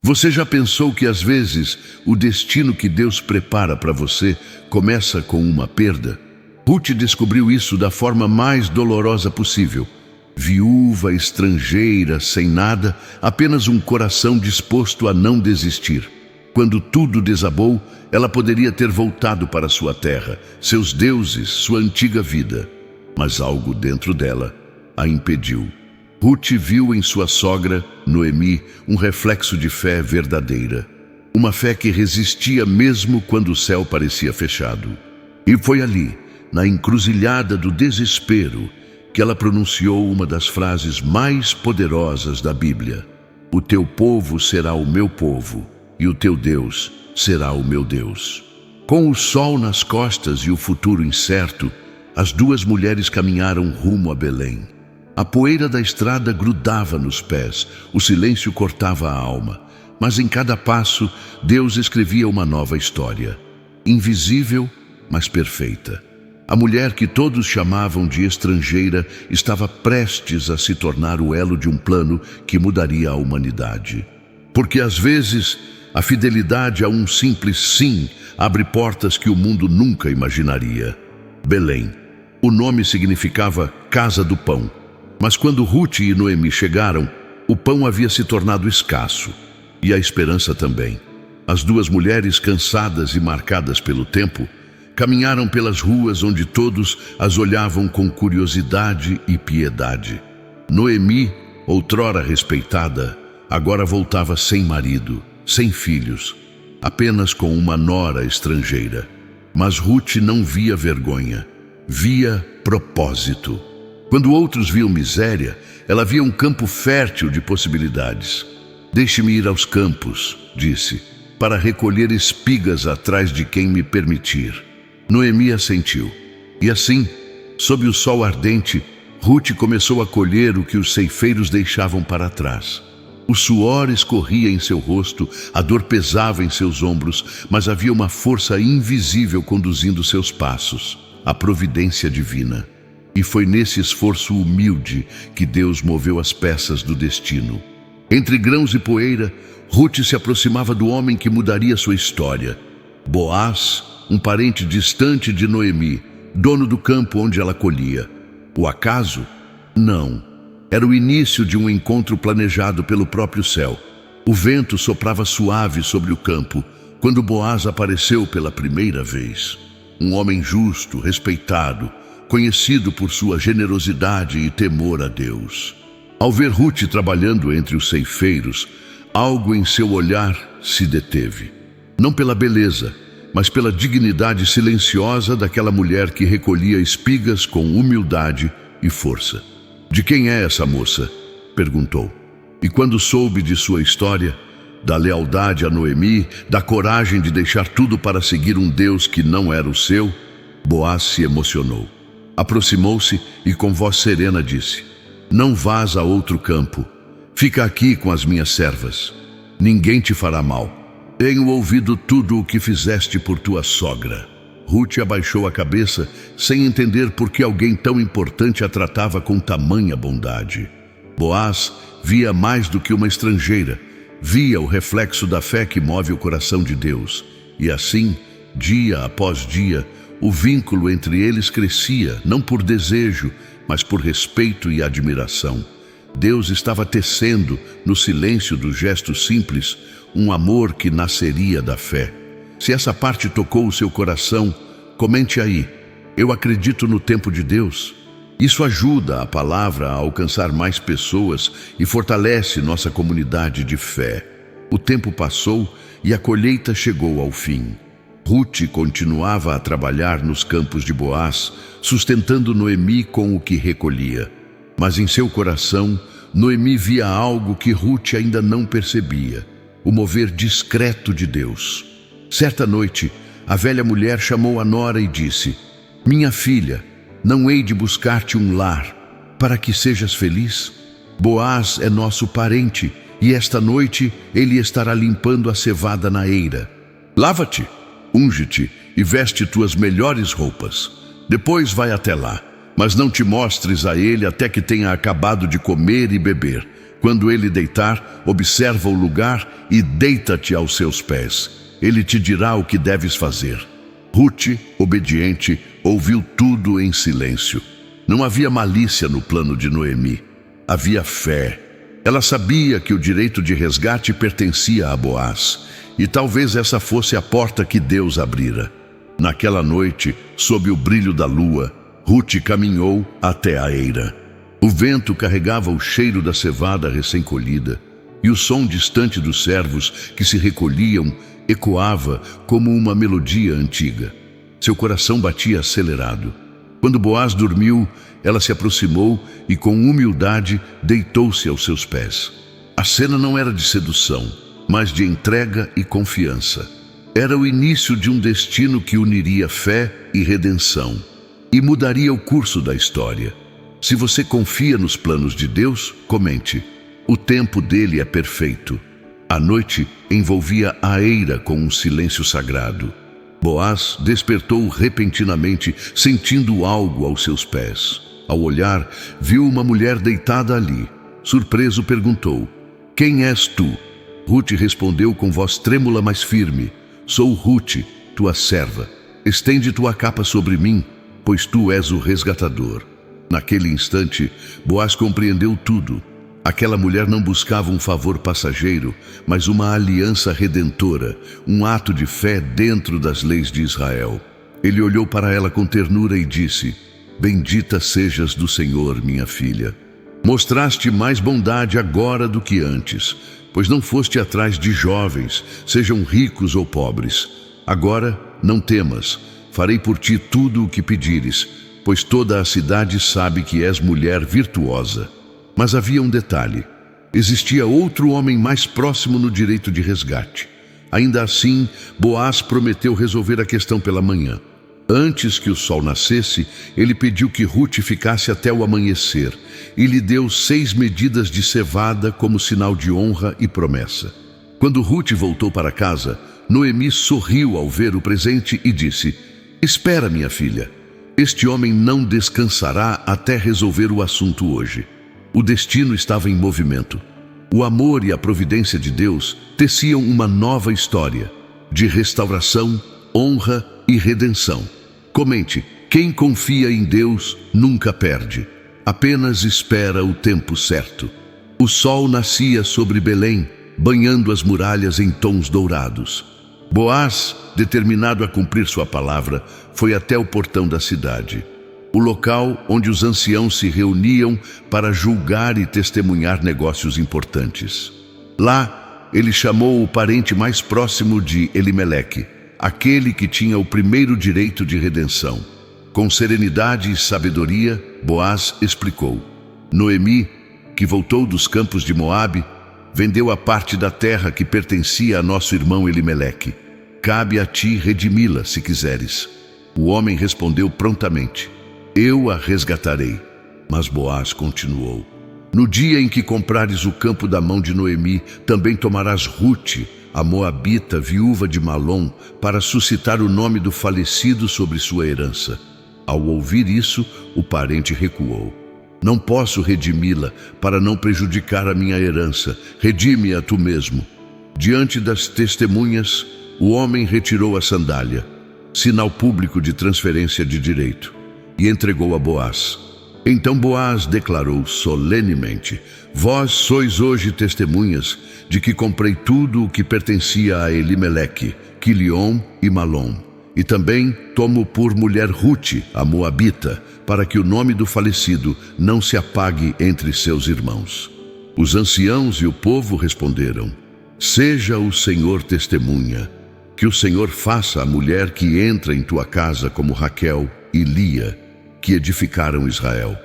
Você já pensou que às vezes o destino que Deus prepara para você começa com uma perda? Ruth descobriu isso da forma mais dolorosa possível. Viúva, estrangeira, sem nada, apenas um coração disposto a não desistir. Quando tudo desabou, ela poderia ter voltado para sua terra, seus deuses, sua antiga vida. Mas algo dentro dela a impediu. Ruth viu em sua sogra, Noemi, um reflexo de fé verdadeira. Uma fé que resistia mesmo quando o céu parecia fechado. E foi ali, na encruzilhada do desespero, que ela pronunciou uma das frases mais poderosas da Bíblia: "O teu povo será o meu povo, e o teu Deus será o meu Deus." Com o sol nas costas e o futuro incerto, as duas mulheres caminharam rumo a Belém. A poeira da estrada grudava nos pés, o silêncio cortava a alma, mas em cada passo Deus escrevia uma nova história, invisível, mas perfeita. A mulher que todos chamavam de estrangeira estava prestes a se tornar o elo de um plano que mudaria a humanidade. Porque às vezes a fidelidade a um simples sim abre portas que o mundo nunca imaginaria. Belém. O nome significava Casa do Pão. Mas quando Ruth e Noemi chegaram, o pão havia se tornado escasso, e a esperança também. As duas mulheres, cansadas e marcadas pelo tempo, caminharam pelas ruas onde todos as olhavam com curiosidade e piedade. Noemi, outrora respeitada, agora voltava sem marido, sem filhos, apenas com uma nora estrangeira. Mas Ruth não via vergonha, via propósito. Quando outros viam miséria, ela via um campo fértil de possibilidades. "Deixe-me ir aos campos", disse, "para recolher espigas atrás de quem me permitir." Noemi assentiu. E assim, sob o sol ardente, Ruth começou a colher o que os ceifeiros deixavam para trás. O suor escorria em seu rosto, a dor pesava em seus ombros, mas havia uma força invisível conduzindo seus passos, a providência divina. E foi nesse esforço humilde que Deus moveu as peças do destino. Entre grãos e poeira, Ruth se aproximava do homem que mudaria sua história. Boaz, um parente distante de Noemi, dono do campo onde ela colhia. O acaso? Não. Era o início de um encontro planejado pelo próprio céu. O vento soprava suave sobre o campo, quando Boaz apareceu pela primeira vez. Um homem justo, respeitado, conhecido por sua generosidade e temor a Deus. Ao ver Ruth trabalhando entre os ceifeiros, algo em seu olhar se deteve. Não pela beleza, mas pela dignidade silenciosa daquela mulher que recolhia espigas com humildade e força. "De quem é essa moça?", perguntou. E quando soube de sua história, da lealdade a Noemi, da coragem de deixar tudo para seguir um Deus que não era o seu, Boaz se emocionou. Aproximou-se e com voz serena disse: "Não vás a outro campo. Fica aqui com as minhas servas. Ninguém te fará mal. Tenho ouvido tudo o que fizeste por tua sogra." Ruth abaixou a cabeça, sem entender por que alguém tão importante a tratava com tamanha bondade. Boaz via mais do que uma estrangeira, via o reflexo da fé que move o coração de Deus. E assim, dia após dia, o vínculo entre eles crescia, não por desejo, mas por respeito e admiração. Deus estava tecendo, no silêncio dos gestos simples, um amor que nasceria da fé. Se essa parte tocou o seu coração, comente aí: "Eu acredito no tempo de Deus." Isso ajuda a palavra a alcançar mais pessoas e fortalece nossa comunidade de fé. O tempo passou e a colheita chegou ao fim. Ruth continuava a trabalhar nos campos de Boaz, sustentando Noemi com o que recolhia. Mas em seu coração, Noemi via algo que Ruth ainda não percebia: o mover discreto de Deus. Certa noite, a velha mulher chamou a nora e disse: "Minha filha, não hei de buscar-te um lar, para que sejas feliz? Boaz é nosso parente, e esta noite ele estará limpando a cevada na eira. Lava-te, unge-te e veste tuas melhores roupas. Depois vai até lá, mas não te mostres a ele até que tenha acabado de comer e beber. Quando ele deitar, observa o lugar e deita-te aos seus pés. Ele te dirá o que deves fazer. Rute, obediente, ouviu tudo em silêncio. Não havia malícia no plano de Noemi. Havia fé. Ela sabia que o direito de resgate pertencia a Boaz, e talvez essa fosse a porta que Deus abrira. Naquela noite, sob o brilho da lua, Rute caminhou até a eira. O vento carregava o cheiro da cevada recém-colhida, e o som distante dos servos que se recolhiam ecoava como uma melodia antiga. Seu coração batia acelerado. Quando Boaz dormiu, ela se aproximou e com humildade deitou-se aos seus pés. A cena não era de sedução, mas de entrega e confiança. Era o início de um destino que uniria fé e redenção e mudaria o curso da história. Se você confia nos planos de Deus, comente. O tempo dele é perfeito. A noite envolvia a eira com um silêncio sagrado. Boaz despertou repentinamente, sentindo algo aos seus pés. Ao olhar, viu uma mulher deitada ali. Surpreso, perguntou: "Quem és tu?" Rute respondeu com voz trêmula, mas firme: "Sou Rute, tua serva. Estende tua capa sobre mim, pois tu és o resgatador." Naquele instante, Boaz compreendeu tudo. Aquela mulher não buscava um favor passageiro, mas uma aliança redentora, um ato de fé dentro das leis de Israel. Ele olhou para ela com ternura e disse: "Bendita sejas do Senhor, minha filha. Mostraste mais bondade agora do que antes, pois não foste atrás de jovens, sejam ricos ou pobres. Agora não temas, farei por ti tudo o que pedires, pois toda a cidade sabe que és mulher virtuosa." Mas havia um detalhe. Existia outro homem mais próximo no direito de resgate. Ainda assim, Boaz prometeu resolver a questão pela manhã. Antes que o sol nascesse, ele pediu que Rute ficasse até o amanhecer e lhe deu 6 medidas de cevada como sinal de honra e promessa. Quando Rute voltou para casa, Noemi sorriu ao ver o presente e disse: "Espera, minha filha. Este homem não descansará até resolver o assunto hoje." O destino estava em movimento. O amor e a providência de Deus teciam uma nova história de restauração, honra e redenção. Comente: quem confia em Deus nunca perde, apenas espera o tempo certo. O sol nascia sobre Belém, banhando as muralhas em tons dourados. Boaz, determinado a cumprir sua palavra, foi até o portão da cidade, o local onde os anciãos se reuniam para julgar e testemunhar negócios importantes. Lá, ele chamou o parente mais próximo de Elimeleque, aquele que tinha o primeiro direito de redenção. Com serenidade e sabedoria, Boaz explicou: Noemi, que voltou dos campos de Moabe, vendeu a parte da terra que pertencia a nosso irmão Elimeleque. Cabe a ti redimi-la, se quiseres. O homem respondeu prontamente: eu a resgatarei. Mas Boaz continuou: no dia em que comprares o campo da mão de Noemi, também tomarás Rute, a moabita, viúva de Malom, para suscitar o nome do falecido sobre sua herança. Ao ouvir isso, o parente recuou. Não posso redimi-la para não prejudicar a minha herança. Redime-a tu mesmo. Diante das testemunhas, o homem retirou a sandália, sinal público de transferência de direito, e entregou a Boaz. Então Boaz declarou solenemente: vós sois hoje testemunhas de que comprei tudo o que pertencia a Elimeleque, Quiliom e Malom, e também tomo por mulher Rute, a moabita, para que o nome do falecido não se apague entre seus irmãos. Os anciãos e o povo responderam: seja o Senhor testemunha, que o Senhor faça a mulher que entra em tua casa como Raquel e Lia, que edificaram Israel.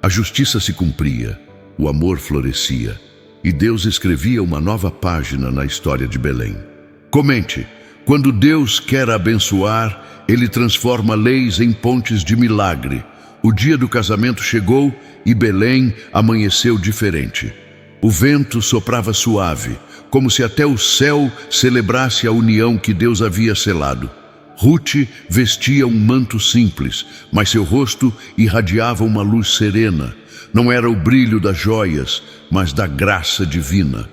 A justiça se cumpria, o amor florescia, e Deus escrevia uma nova página na história de Belém. Comente: quando Deus quer abençoar, Ele transforma leis em pontes de milagre. O dia do casamento chegou e Belém amanheceu diferente. O vento soprava suave, como se até o céu celebrasse a união que Deus havia selado. Rute vestia um manto simples, mas seu rosto irradiava uma luz serena. Não era o brilho das joias, mas da graça divina.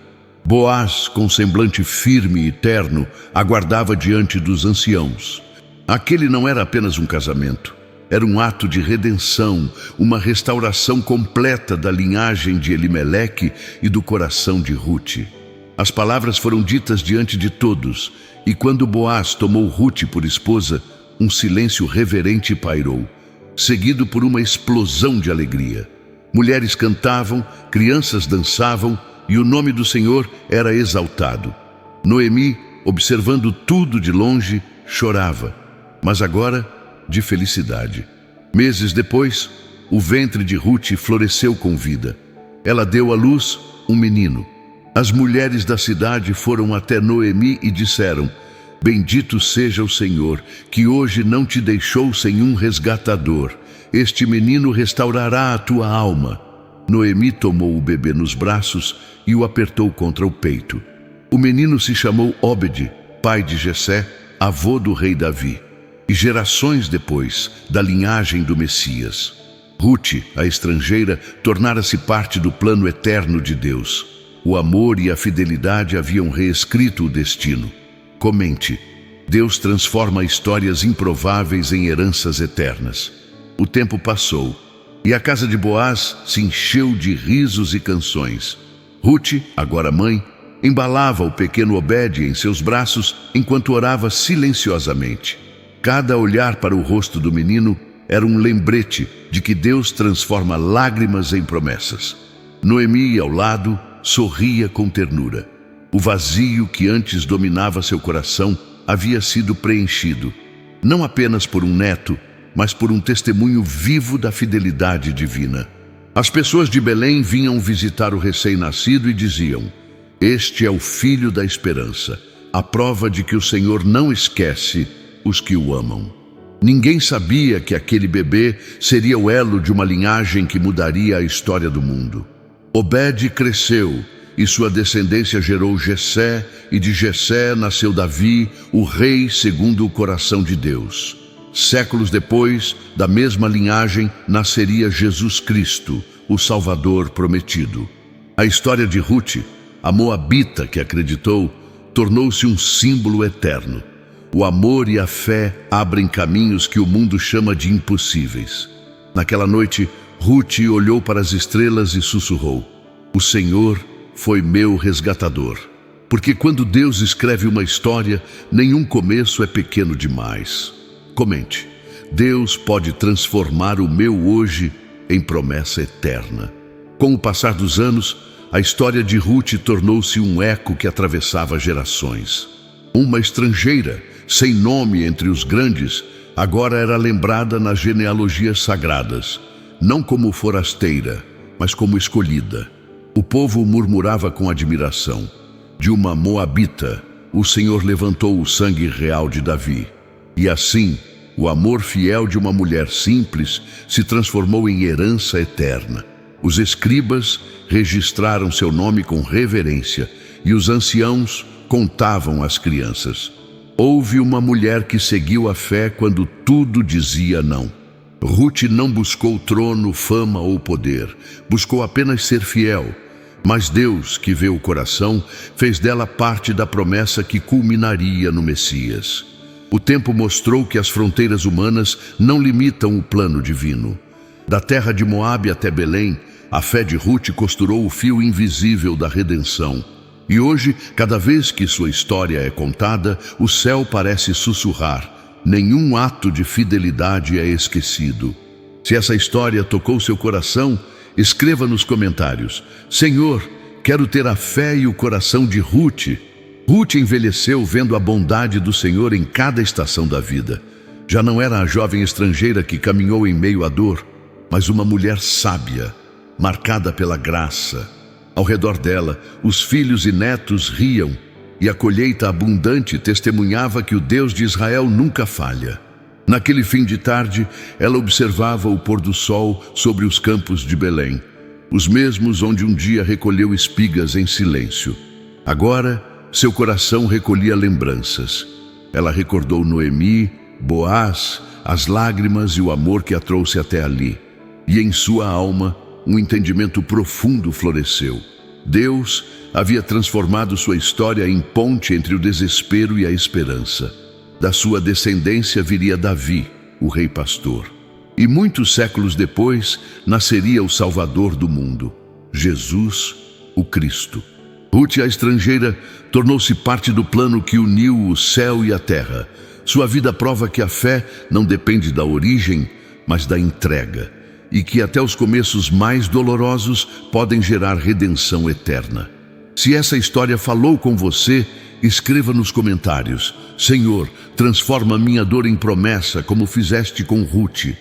Boaz, com semblante firme e terno, aguardava diante dos anciãos. Aquele não era apenas um casamento. Era um ato de redenção, uma restauração completa da linhagem de Elimeleque e do coração de Rute. As palavras foram ditas diante de todos, e quando Boaz tomou Rute por esposa, um silêncio reverente pairou, seguido por uma explosão de alegria. Mulheres cantavam, crianças dançavam, e o nome do Senhor era exaltado. Noemi, observando tudo de longe, chorava, mas agora de felicidade. Meses depois, o ventre de Rute floresceu com vida. Ela deu à luz um menino. As mulheres da cidade foram até Noemi e disseram: Bendito seja o Senhor, que hoje não te deixou sem um resgatador. Este menino restaurará a tua alma. Noemi tomou o bebê nos braços e o apertou contra o peito. O menino se chamou Óbede, pai de Jessé, avô do rei Davi, e gerações depois, da linhagem do Messias. Rute, a estrangeira, tornara-se parte do plano eterno de Deus. O amor e a fidelidade haviam reescrito o destino. Comente: Deus transforma histórias improváveis em heranças eternas. O tempo passou, e a casa de Boaz se encheu de risos e canções. Rute, agora mãe, embalava o pequeno Obede em seus braços enquanto orava silenciosamente. Cada olhar para o rosto do menino era um lembrete de que Deus transforma lágrimas em promessas. Noemi, ao lado, sorria com ternura. O vazio que antes dominava seu coração havia sido preenchido, não apenas por um neto, mas por um testemunho vivo da fidelidade divina. As pessoas de Belém vinham visitar o recém-nascido e diziam: Este é o filho da esperança, a prova de que o Senhor não esquece os que o amam. Ninguém sabia que aquele bebê seria o elo de uma linhagem que mudaria a história do mundo. Obede cresceu, e sua descendência gerou Jessé, e de Jessé nasceu Davi, o rei segundo o coração de Deus. Séculos depois, da mesma linhagem, nasceria Jesus Cristo, o Salvador prometido. A história de Rute, a moabita que acreditou, tornou-se um símbolo eterno. O amor e a fé abrem caminhos que o mundo chama de impossíveis. Naquela noite, Rute olhou para as estrelas e sussurrou: O Senhor foi meu resgatador. Porque quando Deus escreve uma história, nenhum começo é pequeno demais. Comente: Deus pode transformar o meu hoje em promessa eterna. Com o passar dos anos, a história de Rute tornou-se um eco que atravessava gerações. Uma estrangeira, sem nome entre os grandes, agora era lembrada nas genealogias sagradas, não como forasteira, mas como escolhida. O povo murmurava com admiração: De uma moabita, o Senhor levantou o sangue real de Davi. E assim, o amor fiel de uma mulher simples se transformou em herança eterna. Os escribas registraram seu nome com reverência, e os anciãos contavam às crianças. Houve uma mulher que seguiu a fé quando tudo dizia não. Rute não buscou trono, fama ou poder, buscou apenas ser fiel. Mas Deus, que vê o coração, fez dela parte da promessa que culminaria no Messias. O tempo mostrou que as fronteiras humanas não limitam o plano divino. Da terra de Moabe até Belém, a fé de Rute costurou o fio invisível da redenção. E hoje, cada vez que sua história é contada, o céu parece sussurrar: nenhum ato de fidelidade é esquecido. Se essa história tocou seu coração, escreva nos comentários: Senhor, quero ter a fé e o coração de Rute. Rute envelheceu vendo a bondade do Senhor em cada estação da vida. Já não era a jovem estrangeira que caminhou em meio à dor, mas uma mulher sábia, marcada pela graça. Ao redor dela, os filhos e netos riam, e a colheita abundante testemunhava que o Deus de Israel nunca falha. Naquele fim de tarde, ela observava o pôr do sol sobre os campos de Belém, os mesmos onde um dia recolheu espigas em silêncio. Agora, seu coração recolhia lembranças. Ela recordou Noemi, Boaz, as lágrimas e o amor que a trouxe até ali. E em sua alma, um entendimento profundo floresceu. Deus havia transformado sua história em ponte entre o desespero e a esperança. Da sua descendência viria Davi, o rei pastor. E muitos séculos depois, nasceria o Salvador do mundo, Jesus, o Cristo. Ruth, a estrangeira, tornou-se parte do plano que uniu o céu e a terra. Sua vida prova que a fé não depende da origem, mas da entrega, e que até os começos mais dolorosos podem gerar redenção eterna. Se essa história falou com você, escreva nos comentários: Senhor, transforma minha dor em promessa, como fizeste com Ruth.